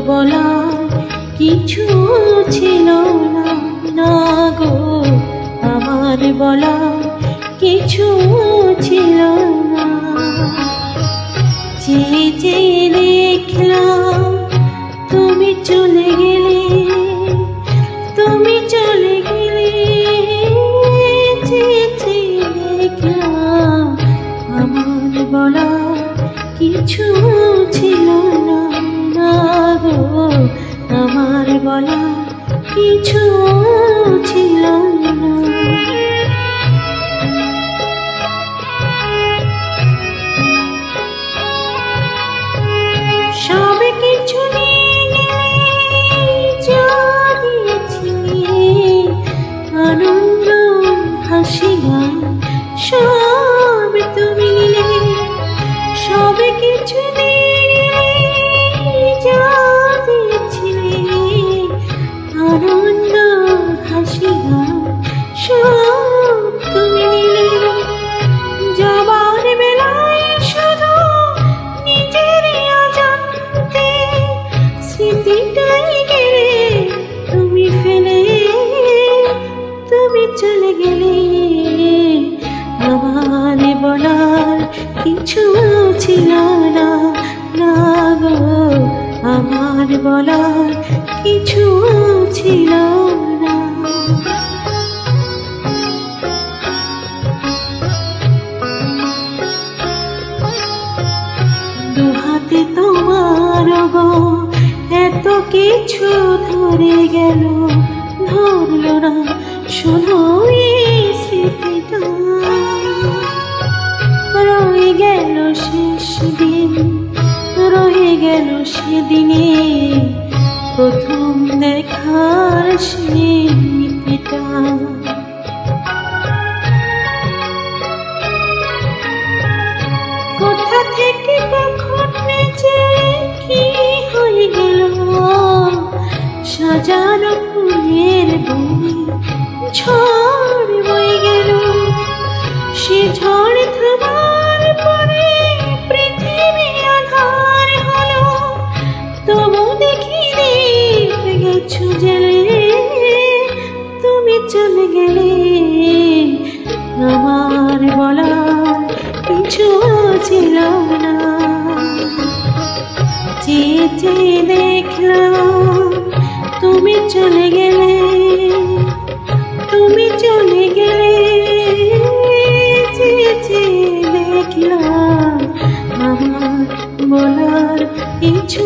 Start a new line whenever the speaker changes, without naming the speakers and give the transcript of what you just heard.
বলার কিছু ছিল না, না গো আমার বলার কিছু ছিল না। চেয়ে চেয়ে দেখলাম তুমি চলে গেলে, তুমি চলে গেলে। চেয়ে চেয়ে দেখলাম আমার বলার কিছু ছিল না, না গো আমার বলার কিছু ছিল না। সব কিছু আনন্দ হাসি গান সব তুমি নিলে, সব কিছু যা দিয়েছিলে আনন্দ হাসি গান সব তুমি নিলে। যাবার বেলায় শুধু নিজের অজান্তে স্মৃতিটাই গেলে তুমি ফেলে, তুমি চলে গেলে। আমার বলার কিছু ছিল না, না গো আমার বলার কিছু ছিল না। দুহাতে তোমার গো এত কিছু ধরে গেল, ধরল না শুধু এই স্মৃতিটা। রয়ে গেল শেষ দিন, রয়ে গেল সেদিনে প্রথম দেখার স্মৃতিটা। কোথা থেকে কখন যে কি হয়ে গেল, সাজানো ফুলের বনে ঝড় বয়ে গেল। সে ঝড় থামার পরে পৃথিবী আধার হলো, তবু দেখি দেখে গেছো জেলে, তুমি চলে গেলে। আমার বলার কিছু ছিল না, চেয়ে চেয়ে দেখলাম তুমি চলে গেলে, তুমি চলে গেলে। চেয়ে চেয়ে দেখলাম আমার বলার কিছু